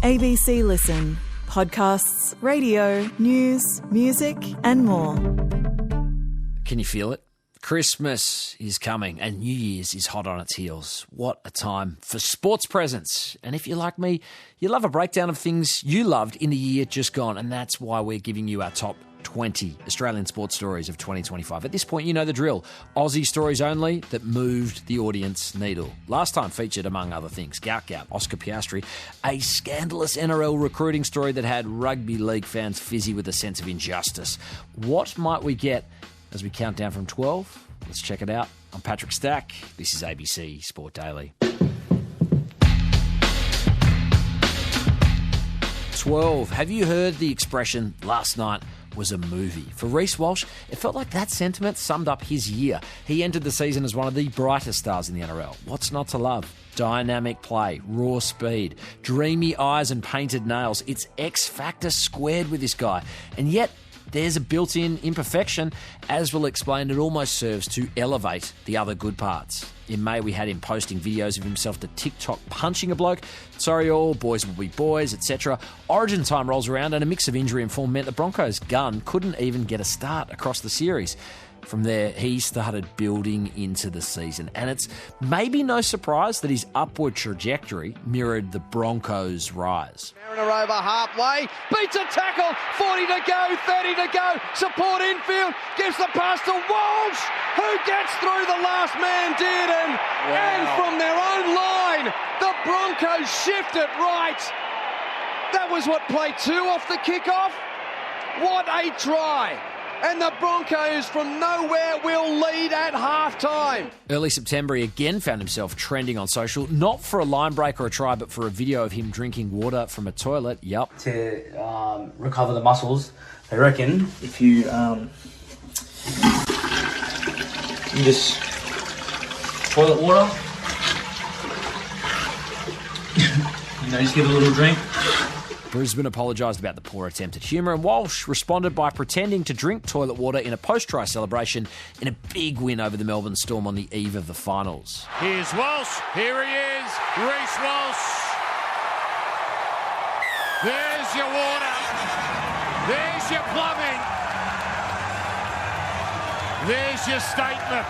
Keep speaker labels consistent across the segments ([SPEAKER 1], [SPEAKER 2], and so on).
[SPEAKER 1] ABC Listen. Podcasts, radio, news, music and more.
[SPEAKER 2] Can you feel it? Christmas is coming and New Year's is hot on its heels. What a time for sports presents. And if you're like me, you love a breakdown of things you loved in the year just gone. And that's why we're giving you our top 20 Australian sports stories of 2025. At this point, you know the drill. Aussie stories only that moved the audience needle. Last time featured, among other things, Gout, Oscar Piastri, a scandalous NRL recruiting story that had rugby league fans fizzy with a sense of injustice. What might we get as we count down from 12? Let's check it out. I'm Patrick Stack. This is ABC Sport Daily. 12. Have you heard the expression, last night was a movie? For Reece Walsh, it felt like that sentiment summed up his year. He entered the season as one of the brightest stars in the NRL. What's not to love? Dynamic play, raw speed, dreamy eyes and painted nails. It's X Factor squared with this guy. And yet, there's a built-in imperfection. As we'll explain, it almost serves to elevate the other good parts. In May, we had him posting videos of himself to TikTok punching a bloke. Sorry all, boys will be boys, etc. Origin time rolls around and a mix of injury and form meant the Broncos' gun couldn't even get a start across the series. From there, he started building into the season. And it's maybe no surprise that his upward trajectory mirrored the Broncos' rise.
[SPEAKER 3] Mariner over halfway, beats a tackle, 40 to go, 30 to go, support infield, gives the pass to Walsh, who gets through, the last man did, and from their own line, the Broncos shift it right. That was what, play 2 off the kickoff? What a try! And the Broncos from nowhere will lead at halftime.
[SPEAKER 2] Early September, he again found himself trending on social, not for a line break or a try, but for a video of him drinking water from a toilet. Yup.
[SPEAKER 4] To recover the muscles, they reckon if you just toilet water, just give it a little drink.
[SPEAKER 2] Brisbane apologised about the poor attempt at humour, and Walsh responded by pretending to drink toilet water in a post-try celebration in a big win over the Melbourne Storm on the eve of the finals.
[SPEAKER 5] Here's Walsh. Here he is. Reece Walsh. There's your water. There's your plumbing. There's your statement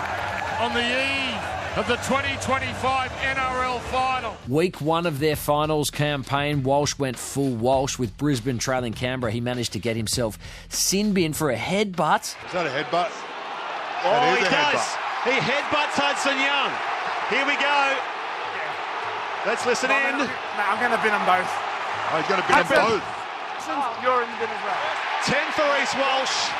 [SPEAKER 5] on the eve of the 2025 NRL final.
[SPEAKER 2] Week 1 of their finals campaign, Walsh went full Walsh. With Brisbane trailing Canberra, he managed to get himself sin-binned for a headbutt.
[SPEAKER 6] Is that a headbutt?
[SPEAKER 5] Oh, he does. He headbutts Hudson Young. Here we go. Let's listen in.
[SPEAKER 7] No, I'm going to bin them both.
[SPEAKER 6] Oh, he's going to bin them both.
[SPEAKER 7] You're in the bin as well.
[SPEAKER 5] 10 for Reece Walsh,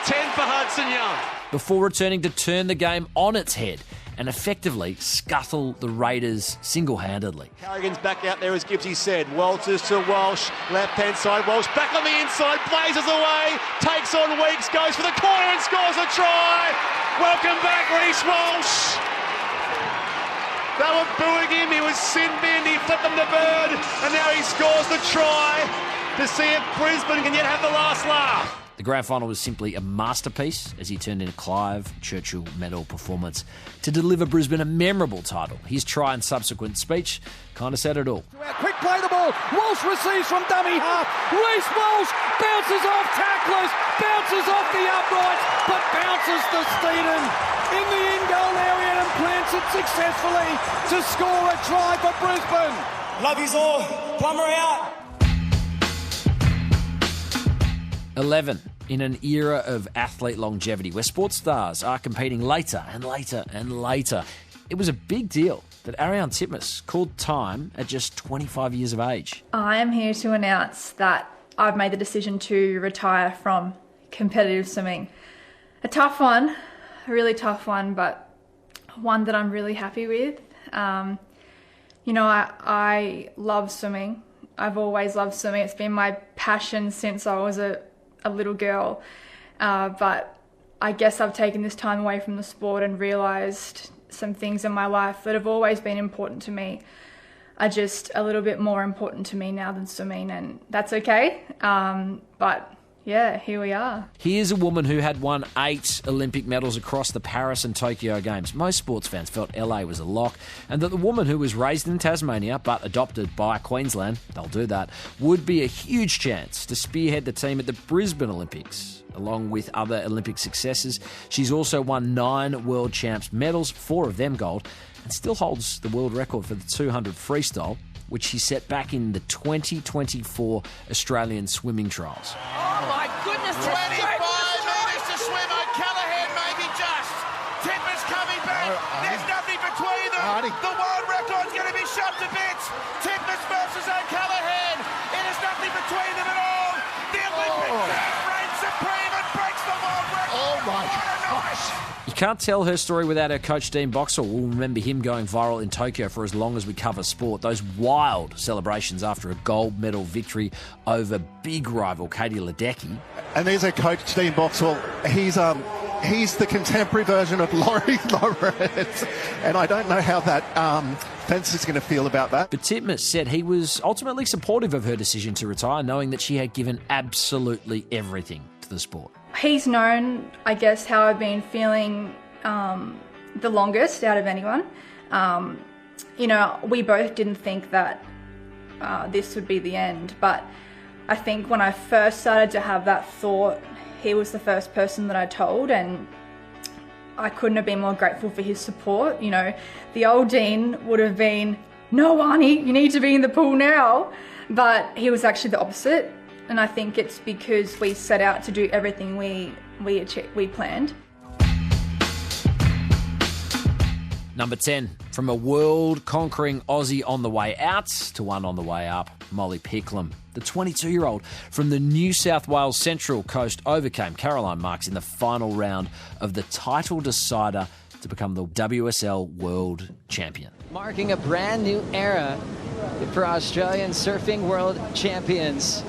[SPEAKER 5] 10 for Hudson Young.
[SPEAKER 2] Before returning to turn the game on its head and effectively scuttle the Raiders single-handedly.
[SPEAKER 5] Carrigan's back out there, as Gibbsy said. Walters to Walsh, left-hand side. Walsh back on the inside, blazes away, takes on Weeks, goes for the corner and scores a try. Welcome back, Reece Walsh. They were booing him, he was sin-binned, he flipped them the bird, and now he scores the try to see if Brisbane can yet have the last laugh.
[SPEAKER 2] The grand final was simply a masterpiece as he turned in a Clive Churchill medal performance to deliver Brisbane a memorable title. His try and subsequent speech kind of said it all.
[SPEAKER 3] Quick play the ball, Walsh receives from dummy half, Reece Walsh bounces off tacklers, bounces off the uprights, but bounces to Steeden in the in-goal area and plants it successfully to score a try for Brisbane.
[SPEAKER 8] Love yous all, plumber out.
[SPEAKER 2] 11. In an era of athlete longevity where sports stars are competing later and later and later, it was a big deal that Ariane Titmus called time at just 25 years of age.
[SPEAKER 9] I am here to announce that I've made the decision to retire from competitive swimming. A tough one, a really tough one, but one that I'm really happy with. I love swimming. I've always loved swimming. It's been my passion since I was a little girl, but I guess I've taken this time away from the sport and realised some things in my life that have always been important to me are just a little bit more important to me now than swimming, and that's okay. But yeah, here we are.
[SPEAKER 2] Here's a woman who had won 8 Olympic medals across the Paris and Tokyo Games. Most sports fans felt LA was a lock, and that the woman who was raised in Tasmania but adopted by Queensland, they'll do that, would be a huge chance to spearhead the team at the Brisbane Olympics. Along with other Olympic successes, she's also won 9 World Champs medals, 4 of them gold, and still holds the world record for the 200 freestyle, which she set back in the 2024 Australian swimming trials.
[SPEAKER 10] Oh my goodness, 25 metres to swim. O'Callaghan maybe just. Tipper's coming back. There's nothing between them. The world record's going to be shot to bits. Tippers versus O'Callaghan. It is nothing between them at all. The Olympic reigns supreme and breaks the world record.
[SPEAKER 6] Oh my gosh.
[SPEAKER 2] You can't tell her story without her coach Dean Boxall. We'll remember him going viral in Tokyo for as long as we cover sport. Those wild celebrations after a gold medal victory over big rival Katie Ledecky.
[SPEAKER 6] And there's our coach, Dean Boxall. He's the contemporary version of Laurie Lawrence. And I don't know how that fence is going to feel about that.
[SPEAKER 2] But Titmus said he was ultimately supportive of her decision to retire, knowing that she had given absolutely everything to the sport.
[SPEAKER 9] He's known, I guess, how I've been feeling the longest out of anyone. We both didn't think that this would be the end, but I think when I first started to have that thought, he was the first person that I told, and I couldn't have been more grateful for his support. The old Dean would have been, "No, Arnie, you need to be in the pool now," but he was actually the opposite. And I think it's because we set out to do everything we planned.
[SPEAKER 2] Number 10, from a world-conquering Aussie on the way out to one on the way up, Molly Picklum. The 22-year-old from the New South Wales Central Coast overcame Caroline Marks in the final round of the title decider to become the WSL World Champion.
[SPEAKER 11] Marking a brand new era for Australian surfing world champions.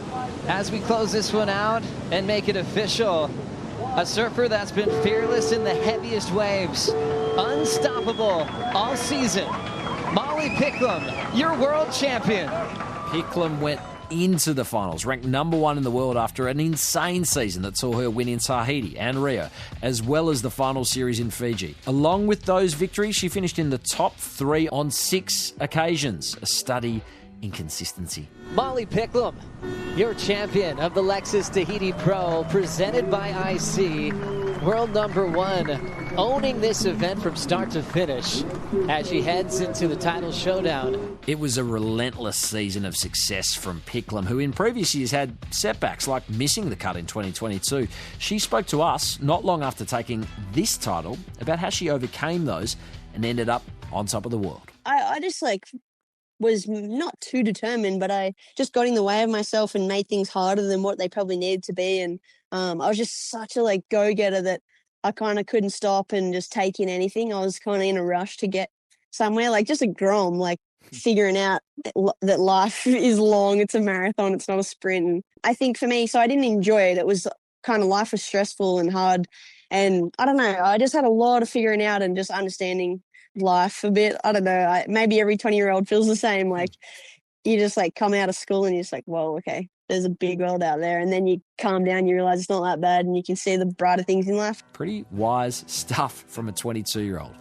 [SPEAKER 11] As we close this one out and make it official, a surfer that's been fearless in the heaviest waves, unstoppable all season, Molly Picklum, your world champion.
[SPEAKER 2] Picklum went into the finals, ranked number 1 in the world after an insane season that saw her win in Tahiti and Rio, as well as the final series in Fiji. Along with those victories, she finished in the top 3 on 6 occasions, a study in consistency.
[SPEAKER 11] Molly Picklum, your champion of the Lexus Tahiti Pro, presented by IC, world number 1, owning this event from start to finish as she heads into the title showdown.
[SPEAKER 2] It was a relentless season of success from Picklum, who in previous years had setbacks like missing the cut in 2022. She spoke to us not long after taking this title about how she overcame those and ended up on top of the world.
[SPEAKER 12] I just was not too determined, but I just got in the way of myself and made things harder than what they probably needed to be. And I was just such a go-getter that I kind of couldn't stop and just take in anything. I was kind of in a rush to get somewhere, just a grom, figuring out that life is long. It's a marathon. It's not a sprint. And I think for me, so I didn't enjoy it. It was life was stressful and hard. And I don't know, I just had a lot of figuring out and just understanding life a bit. I don't know, maybe every 20-year-old feels the same. You just come out of school and you're just whoa, okay, there's a big world out there. And then you calm down, you realize it's not that bad and you can see the brighter things in life.
[SPEAKER 2] Pretty wise stuff from a 22-year-old.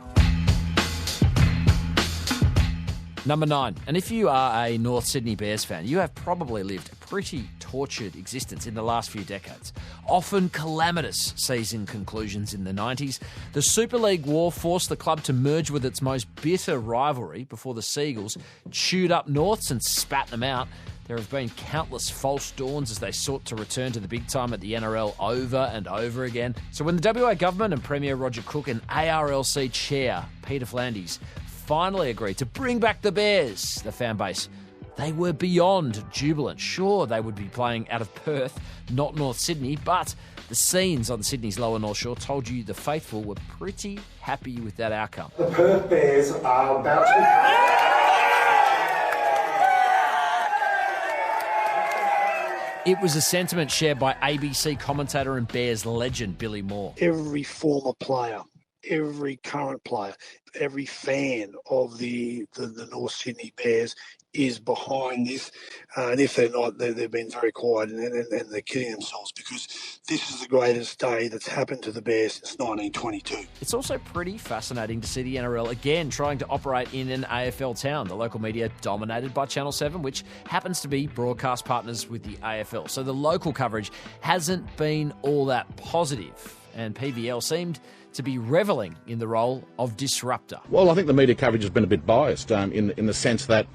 [SPEAKER 2] Number 9, and if you are a North Sydney Bears fan, you have probably lived a pretty tortured existence in the last few decades. Often calamitous season conclusions in the 90s. The Super League war forced the club to merge with its most bitter rivalry before the Seagulls chewed up Norths and spat them out. There have been countless false dawns as they sought to return to the big time at the NRL over and over again. So when the WA government and Premier Roger Cook and ARLC chair Peter Flanders finally agreed to bring back the Bears, the fan base, they were beyond jubilant. Sure, they would be playing out of Perth, not North Sydney, but the scenes on Sydney's lower North Shore told you the faithful were pretty happy with that outcome.
[SPEAKER 13] The Perth Bears are about
[SPEAKER 2] to... It was a sentiment shared by ABC commentator and Bears legend Billy Moore.
[SPEAKER 14] Every former player, every current player, every fan of the North Sydney Bears is behind this, and if they're not, they've been very quiet and they're kidding themselves, because this is the greatest day that's happened to the Bears since 1922.
[SPEAKER 2] It's also pretty fascinating to see the NRL again trying to operate in an AFL town. The local media dominated by Channel 7, which happens to be broadcast partners with the AFL. So the local coverage hasn't been all that positive, and PVL seemed to be revelling in the role of disruptor.
[SPEAKER 15] Well, I think the media coverage has been a bit biased in the sense that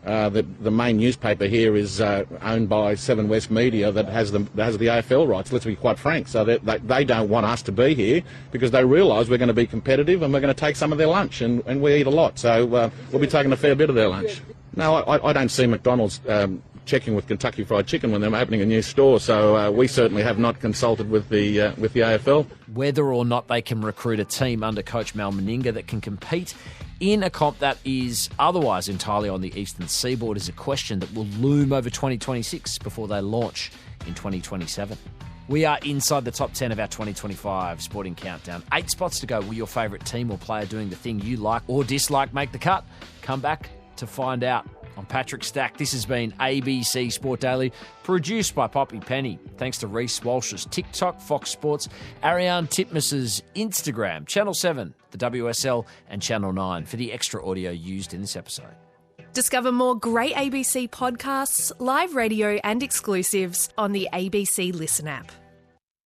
[SPEAKER 15] the main newspaper here is owned by Seven West Media that has the AFL rights. Let's be quite frank. So they don't want us to be here because they realise we're going to be competitive and we're going to take some of their lunch, and we eat a lot. So we'll be taking a fair bit of their lunch. No, I don't see McDonald's checking with Kentucky Fried Chicken when they're opening a new store. So we certainly have not consulted with the AFL.
[SPEAKER 2] Whether or not they can recruit a team under coach Mal Meninga that can compete in a comp that is otherwise entirely on the eastern seaboard is a question that will loom over 2026 before they launch in 2027. We are inside the top 10 of our 2025 Sporting Countdown. 8 spots to go. Will your favourite team or player doing the thing you like or dislike make the cut? Come back to find out. I'm Patrick Stack. This has been ABC Sport Daily, produced by Poppy Penny. Thanks to Reece Walsh's TikTok, Fox Sports, Ariane Titmus's Instagram, Channel 7, the WSL, and Channel 9 for the extra audio used in this episode.
[SPEAKER 16] Discover more great ABC podcasts, live radio, and exclusives on the ABC Listen app.